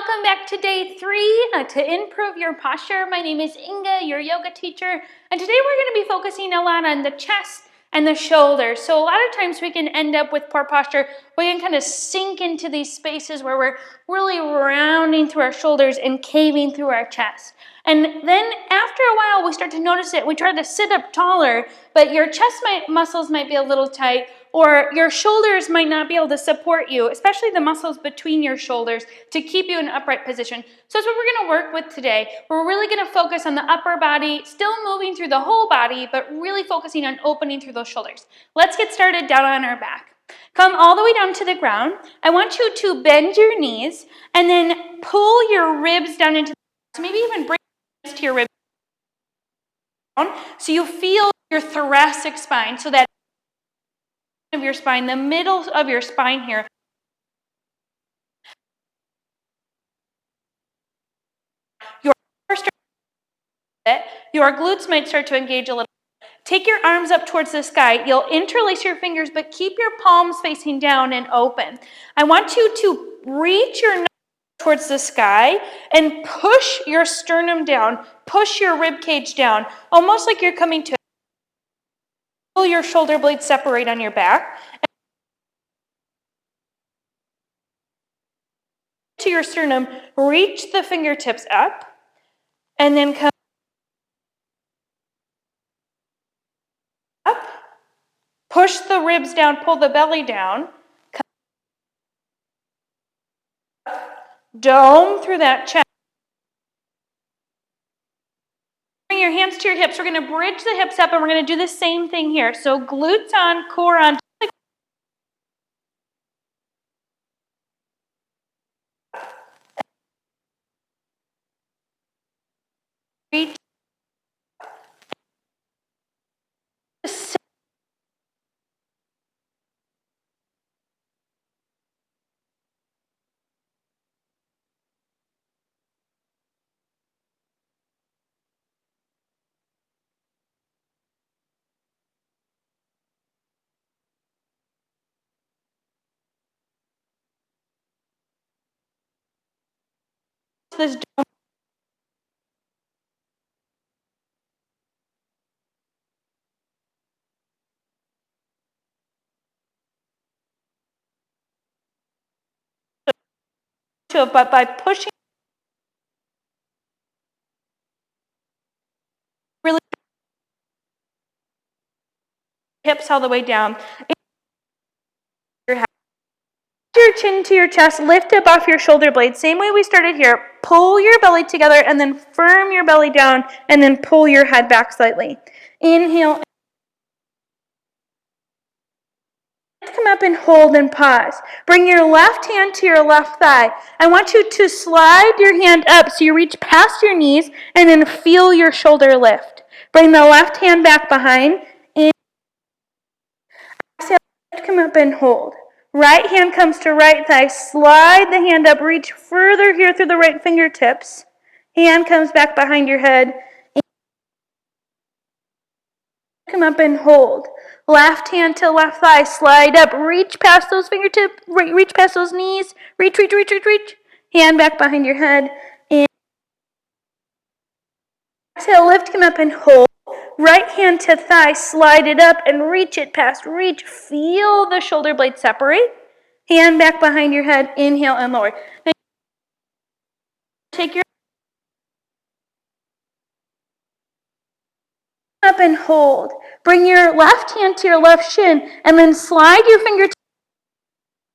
welcome back to day 3 to improve your posture. My name is Inga, your yoga teacher, and today we're going to be focusing a lot on the chest and the shoulders. So a lot of times we can end up with poor posture. We can kind of sink into these spaces where we're really rounding through our shoulders and caving through our chest. And then after a while, we start to notice it. We try to sit up taller, but your chest muscles might be a little tight, or your shoulders might not be able to support you, especially the muscles between your shoulders, to keep you in an upright position. So that's what we're going to work with today. We're really going to focus on the upper body, still moving through the whole body, but really focusing on opening through those shoulders. Let's get started down on our back. Come all the way down to the ground. I want you to bend your knees and then pull your ribs down into the ground. So maybe even bring your knees to your ribs down so you feel your thoracic spine, so that of your spine, the middle of your spine here. Your glutes might start to engage a little. Take your arms up towards the sky. You'll interlace your fingers, but keep your palms facing down and open. I want you to reach your nose towards the sky and push your sternum down. Push your rib cage down, almost like you're coming to. Feel your shoulder blades separate on your back. To your sternum, reach the fingertips up, and then come up. Push the ribs down, pull the belly down. Come up, dome through that chest. Bring your hands to your hips. We're going to bridge the hips up, and we're going to do the same thing here. So glutes on, core on. Reach. This dome. But by pushing really hips all the way down. Your chin to your chest, lift up off your shoulder blades. Same way we started here. Pull your belly together and then firm your belly down and then pull your head back slightly. Inhale. Come up and hold and pause. Bring your left hand to your left thigh. I want you to slide your hand up so you reach past your knees and then feel your shoulder lift. Bring the left hand back behind. Exhale, come up and hold. Right hand comes to right thigh. Slide the hand up. Reach further here through the right fingertips. Hand comes back behind your head. Come up and hold. Left hand to left thigh. Slide up. Reach past those fingertips. Reach past those knees. Reach. Hand back behind your head. And exhale, lift, come up and hold. Right hand to thigh. Slide it up and reach it past. Reach. Feel the shoulder blades separate. Hand back behind your head. Inhale and lower. Now, take your up and hold. Bring your left hand to your left shin and then slide your fingertips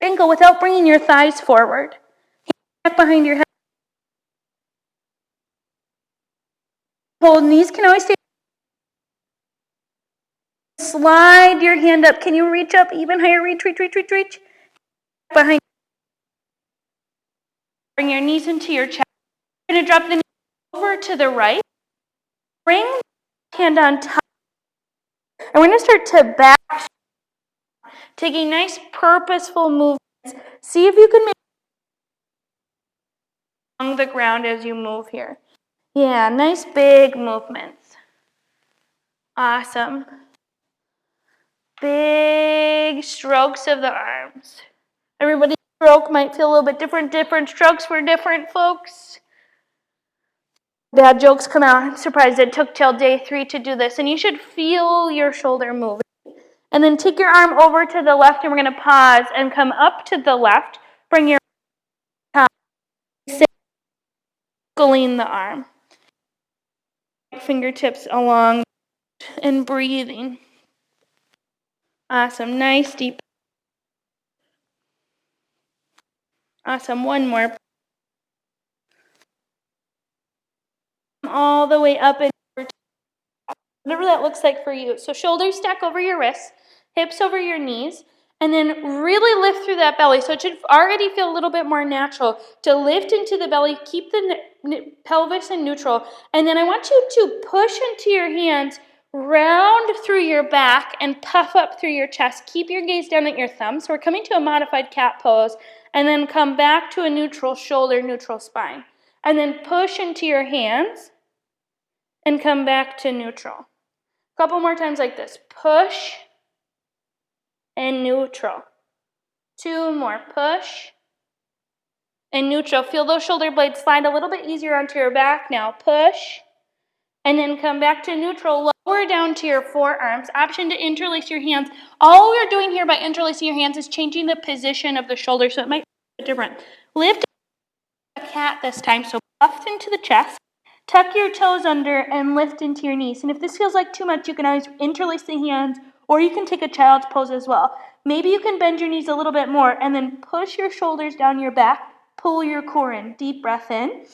to your ankle without bringing your thighs forward. Hand back behind your head. Hold. Knees can always stay. Slide your hand up. Can you reach up even higher? Reach. Behind. Bring your knees into your chest. You're going to drop the knees over to the right. Bring the hand on top. And we're going to start to back, taking nice purposeful movements. See if you can make along the ground as you move here. Yeah, nice big movements. Awesome. Big strokes of the arms. Everybody Stroke might feel a little bit different strokes for different folks. Bad jokes come out. I'm surprised it took till day 3 to do this. And you should feel your shoulder moving. And then take your arm over to the left, and we're going to pause and come up to the left. Bring your circling the arm. Fingertips along and breathing. Awesome. Nice deep. Awesome. One more. All the way up and over, whatever that looks like for you. So shoulders stack over your wrists, hips over your knees, and then really lift through that belly. So it should already feel a little bit more natural to lift into the belly, keep the pelvis in neutral, and then I want you to push into your hands, round through your back, and puff up through your chest. Keep your gaze down at your thumb. So we're coming to a modified cat pose, and then come back to a neutral shoulder, neutral spine. And then push into your hands, and come back to neutral. A couple more times like this. Push and neutral. 2 more. Push and neutral. Feel those shoulder blades slide a little bit easier onto your back now. Push and then come back to neutral. Lower down to your forearms. Option to interlace your hands. All we're doing here by interlacing your hands is changing the position of the shoulder, so it might be different. Lift a cat this time, so puff into the chest. Tuck your toes under and lift into your knees. And if this feels like too much, you can always interlace the hands, or you can take a child's pose as well. Maybe you can bend your knees a little bit more and then push your shoulders down your back, pull your core in. Deep breath in,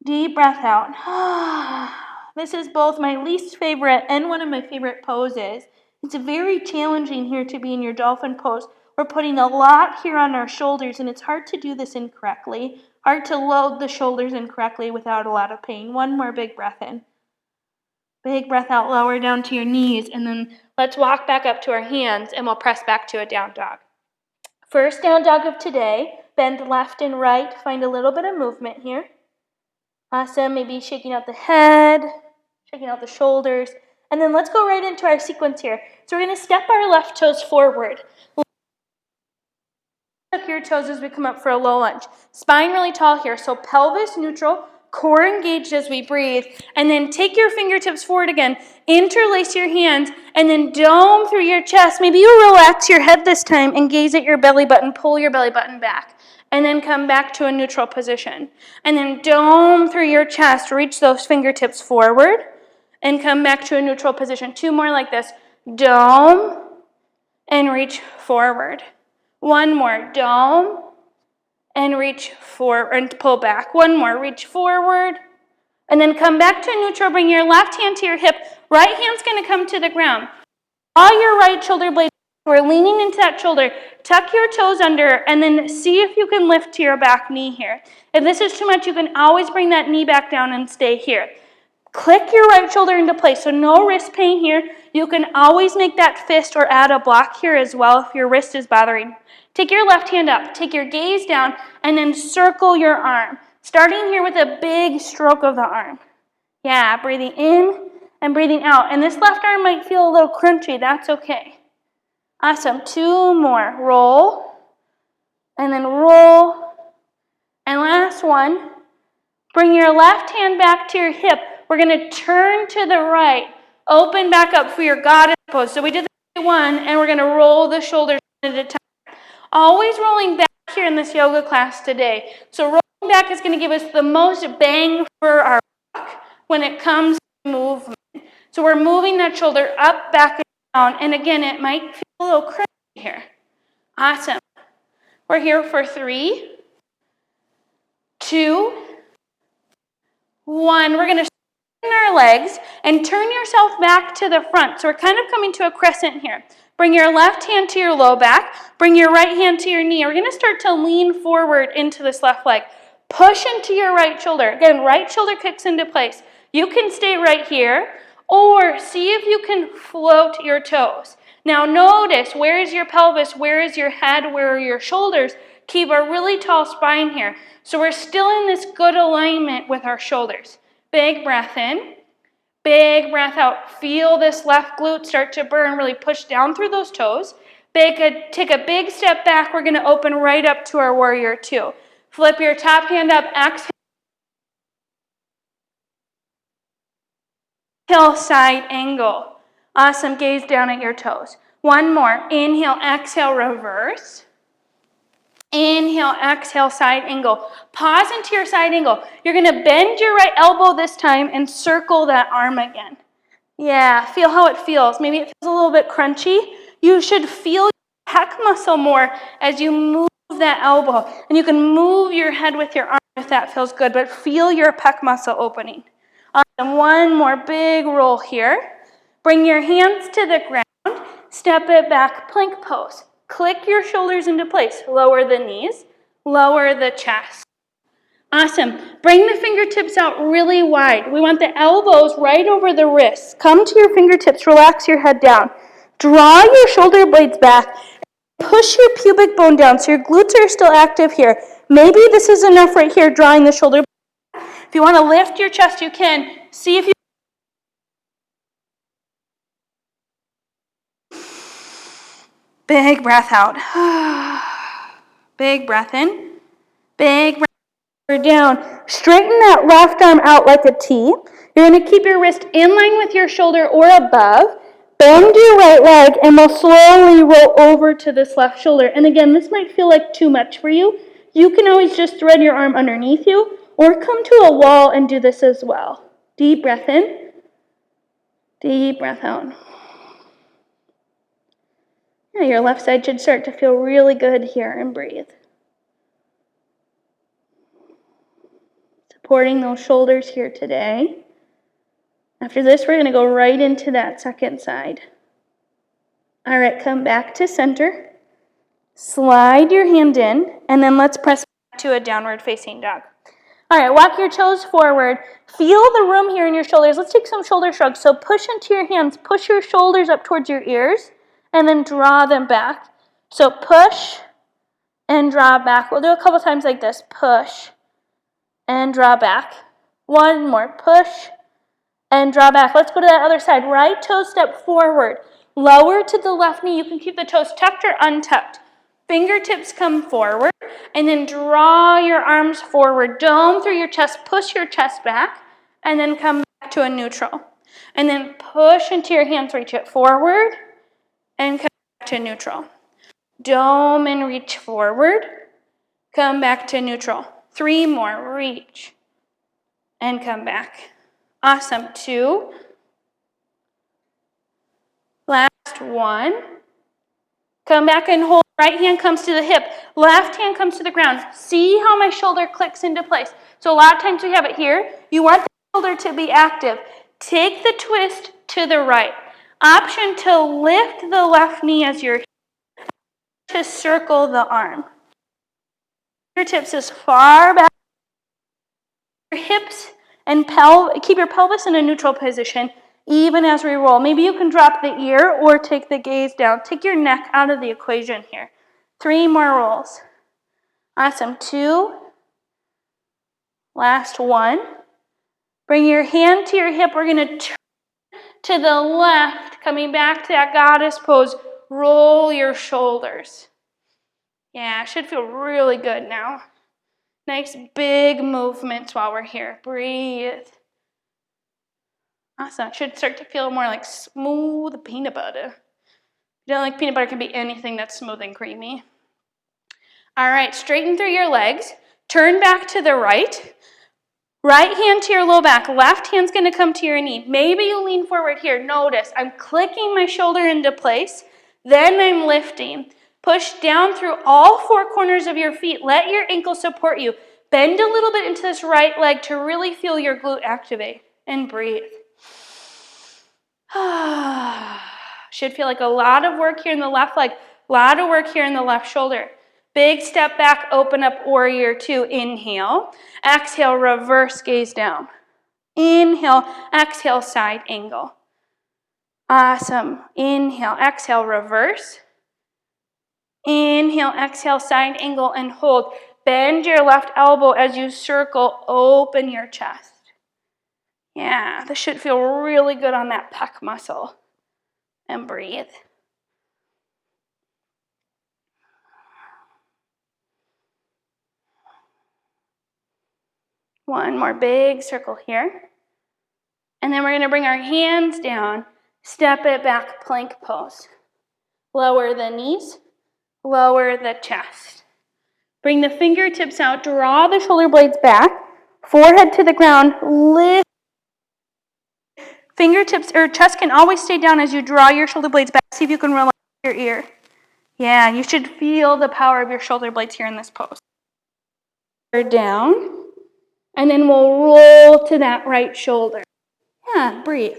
deep breath out. This is both my least favorite and one of my favorite poses. It's very challenging here to be in your dolphin pose. We're putting a lot here on our shoulders, and it's hard to do this incorrectly. Hard to load the shoulders incorrectly without a lot of pain. One more big breath in. Big breath out, lower down to your knees, and then let's walk back up to our hands, and we'll press back to a down dog. First down dog of today. Bend left and right. Find a little bit of movement here. Awesome. Maybe shaking out the head, shaking out the shoulders. And then let's go right into our sequence here. So we're going to step our left toes forward. Tuck your toes as we come up for a low lunge. Spine really tall here, so pelvis neutral, core engaged as we breathe, and then take your fingertips forward again, interlace your hands, and then dome through your chest. Maybe you relax your head this time and gaze at your belly button, pull your belly button back, and then come back to a neutral position. And then dome through your chest, reach those fingertips forward, and come back to a neutral position. 2 more like this. Dome, and reach forward. 1 more. Dome, and reach forward, and pull back. 1 more. Reach forward, and then come back to neutral. Bring your left hand to your hip. Right hand's going to come to the ground. Draw your right shoulder blade. We're leaning into that shoulder. Tuck your toes under, and then see if you can lift to your back knee here. If this is too much, you can always bring that knee back down and stay here. Click your right shoulder into place, so no wrist pain here. You can always make that fist or add a block here as well if your wrist is bothering. Take your left hand up, take your gaze down, and then circle your arm. Starting here with a big stroke of the arm. Yeah, breathing in and breathing out. And this left arm might feel a little crunchy, that's okay. Awesome, 2 more. Roll, and then roll. And last one, bring your left hand back to your hip. We're going to turn to the right. Open back up for your goddess pose. So we did the 1, and we're going to roll the shoulders at a time. Always rolling back here in this yoga class today. So rolling back is going to give us the most bang for our buck when it comes to movement. So we're moving that shoulder up, back, and down. And again, it might feel a little crazy here. Awesome. We're here for 3, 2, 1. We're going to our legs and turn yourself back to the front. So we're kind of coming to a crescent here. Bring your left hand to your low back. Bring your right hand to your knee. We're going to start to lean forward into this left leg. Push into your right shoulder. Again, right shoulder kicks into place. You can stay right here or see if you can float your toes. Now notice, where is your pelvis? Where is your head? Where are your shoulders? Keep a really tall spine here. So we're still in this good alignment with our shoulders. Big breath in, big breath out. Feel this left glute start to burn, really push down through those toes. Take a big step back. We're going to open right up to our warrior two. Flip your top hand up, exhale, side angle. Awesome, gaze down at your toes. One more, inhale, exhale, reverse. Inhale, exhale, side angle. Pause into your side angle. You're going to bend your right elbow this time and circle that arm again. Yeah, feel how it feels. Maybe it feels a little bit crunchy. You should feel your pec muscle more as you move that elbow. And you can move your head with your arm if that feels good, but feel your pec muscle opening. Awesome. One more big roll here. Bring your hands to the ground. Step it back, plank pose. Click your shoulders into place. Lower the knees. Lower the chest. Awesome. Bring the fingertips out really wide. We want the elbows right over the wrists. Come to your fingertips. Relax your head down. Draw your shoulder blades back. Push your pubic bone down so your glutes are still active here. Maybe this is enough right here, drawing the shoulder. If you want to lift your chest, you can. See if you... Big breath out. Big breath in. Big breath down. Straighten that left arm out like a T. You're going to keep your wrist in line with your shoulder or above. Bend your right leg and we'll slowly roll over to this left shoulder. And again, this might feel like too much for you. You can always just thread your arm underneath you or come to a wall and do this as well. Deep breath in. Deep breath out. Yeah, your left side should start to feel really good here, and breathe. Supporting those shoulders here today. After this, we're going to go right into that second side. All right, come back to center. Slide your hand in, and then let's press back to a downward facing dog. All right, walk your toes forward. Feel the room here in your shoulders. Let's take some shoulder shrugs. So push into your hands. Push your shoulders up towards your ears, and then draw them back. So push and draw back. We'll do a couple times like this. Push and draw back. One more. Push and draw back. Let's go to that other side. Right toe step forward. Lower to the left knee. You can keep the toes tucked or untucked. Fingertips come forward. And then draw your arms forward. Dome through your chest. Push your chest back. And then come back to a neutral. And then push into your hands. Reach it forward. And come back to neutral. Dome and reach forward. Come back to neutral. 3 more. Reach. And come back. Awesome. 2. Last 1. Come back and hold. Right hand comes to the hip. Left hand comes to the ground. See how my shoulder clicks into place. So a lot of times we have it here. You want the shoulder to be active. Take the twist to the right. Option to lift the left knee as you're to circle the arm. Fingertips as far back. Your hips and keep your pelvis in a neutral position even as we roll. Maybe you can drop the ear or take the gaze down. Take your neck out of the equation here. 3 more rolls. Awesome. 2. Last 1. Bring your hand to your hip. We're going to turn to the left, coming back to that goddess pose. Roll your shoulders. Yeah, it should feel really good now. Nice big movements while we're here. Breathe. Awesome. It should start to feel more like smooth peanut butter. If you don't like peanut butter, it can be anything that's smooth and creamy. All right, straighten through your legs. Turn back to the right. Right hand to your low back. Left hand's going to come to your knee. Maybe you lean forward here. Notice I'm clicking my shoulder into place. Then I'm lifting. Push down through all 4 corners of your feet. Let your ankle support you. Bend a little bit into this right leg to really feel your glute activate. And breathe. Should feel like a lot of work here in the left leg. A lot of work here in the left shoulder. Big step back, open up warrior 2. Inhale. Exhale, reverse gaze down. Inhale, exhale, side angle. Awesome. Inhale, exhale, reverse. Inhale, exhale, side angle, and hold. Bend your left elbow as you circle, open your chest. Yeah, this should feel really good on that pec muscle. And breathe. One more big circle here. And then we're going to bring our hands down, step it back, plank pose. Lower the knees, lower the chest. Bring the fingertips out, draw the shoulder blades back, forehead to the ground, lift. Fingertips or chest can always stay down as you draw your shoulder blades back. See if you can relax your ear. Yeah, you should feel the power of your shoulder blades here in this pose. Down, and then we'll roll to that right shoulder. Yeah, breathe.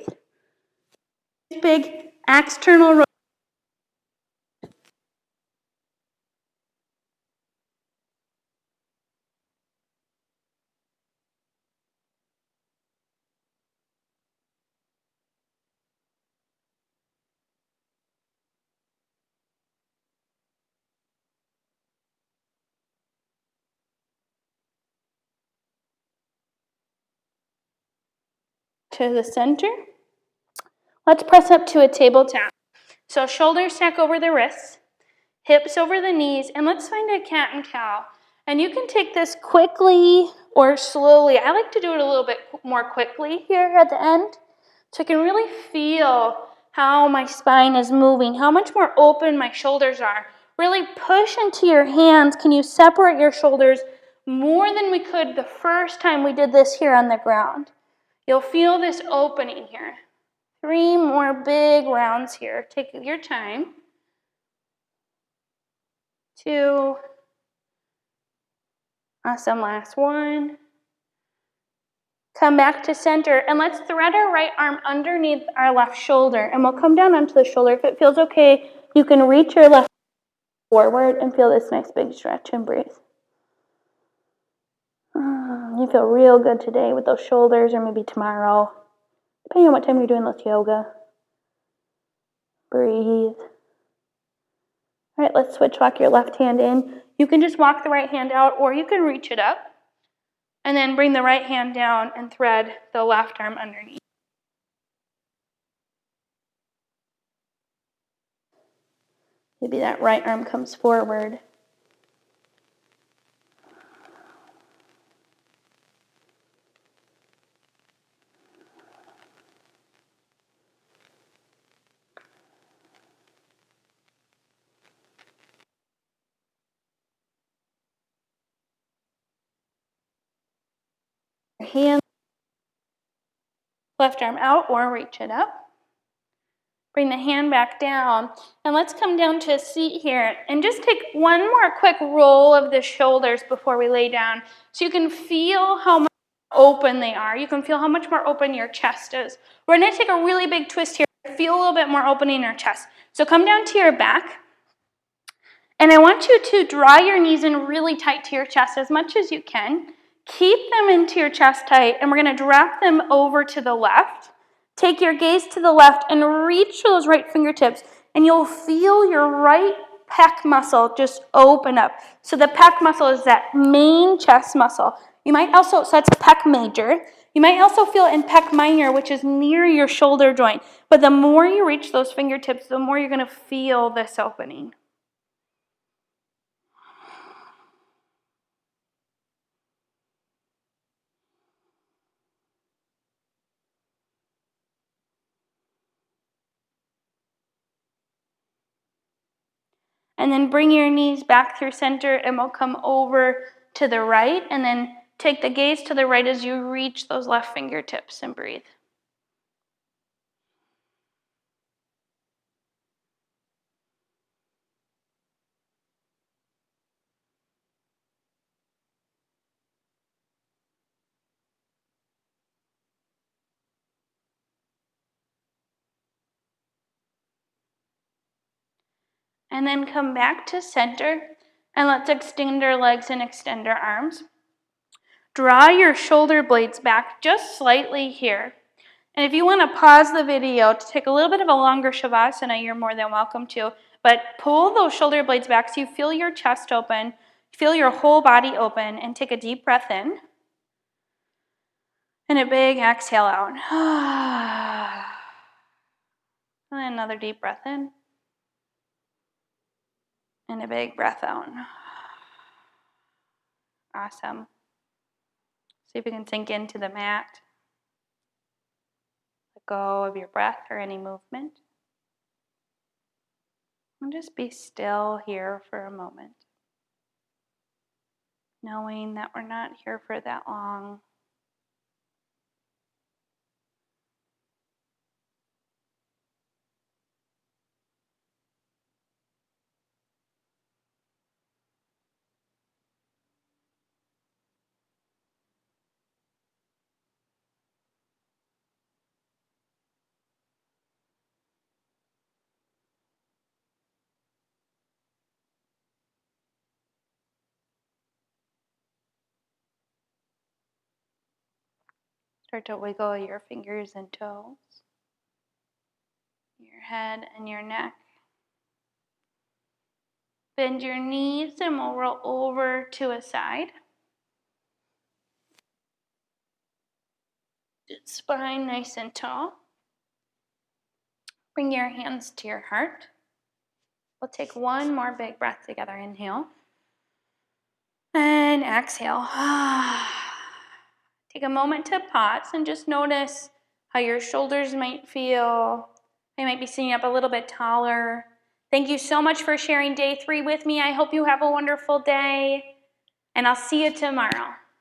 Big external roll. To the center. Let's press up to a table tap. So shoulders stack over the wrists, hips over the knees, and let's find a cat and cow. And you can take this quickly or slowly. I like to do it a little bit more quickly here at the end, so I can really feel how my spine is moving, how much more open my shoulders are. Really push into your hands. Can you separate your shoulders more than we could the first time we did this here on the ground? You'll feel this opening here. 3 more big rounds here. Take your time. 2. Awesome, last 1. Come back to center, and let's thread our right arm underneath our left shoulder, and we'll come down onto the shoulder. If it feels okay, you can reach your left forward and feel this nice big stretch and breathe. You feel real good today with those shoulders, or maybe tomorrow, depending on what time you're doing this yoga. Breathe. All right, let's switch. Walk your left hand in. You can just walk the right hand out, or you can reach it up. And then bring the right hand down and thread the left arm underneath. Maybe that right arm comes forward. Hand, left arm out or reach it up. Bring the hand back down. And let's come down to a seat here and just take one more quick roll of the shoulders before we lay down so you can feel how much open they are. You can feel how much more open your chest is. We're going to take a really big twist here. Feel a little bit more opening in your chest. So come down to your back. And I want you to draw your knees in really tight to your chest as much as you can. Keep them into your chest tight, and we're going to drop them over to the left. Take your gaze to the left and reach for those right fingertips, and you'll feel your right pec muscle just open up. So the pec muscle is that main chest muscle. You might also, so that's pec major. You might also feel in pec minor, which is near your shoulder joint. But the more you reach those fingertips, the more you're going to feel this opening. And then bring your knees back through center, and we'll come over to the right, and then take the gaze to the right as you reach those left fingertips and breathe. And then come back to center, and let's extend our legs and extend our arms. Draw your shoulder blades back just slightly here. And if you want to pause the video to take a little bit of a longer Shavasana, you're more than welcome to. But pull those shoulder blades back so you feel your chest open, feel your whole body open, and take a deep breath in. And a big exhale out. And then another deep breath in. And a big breath out. Awesome. See if you can sink into the mat. Let go of your breath or any movement. And just be still here for a moment, knowing that we're not here for that long. Start to wiggle your fingers and toes, your head and your neck. Bend your knees and we'll roll over to a side. Spine nice and tall. Bring your hands to your heart. We'll take one more big breath together. Inhale. And exhale. Take a moment to pause and just notice how your shoulders might feel. You might be sitting up a little bit taller. Thank you so much for sharing day 3 with me. I hope you have a wonderful day, and I'll see you tomorrow.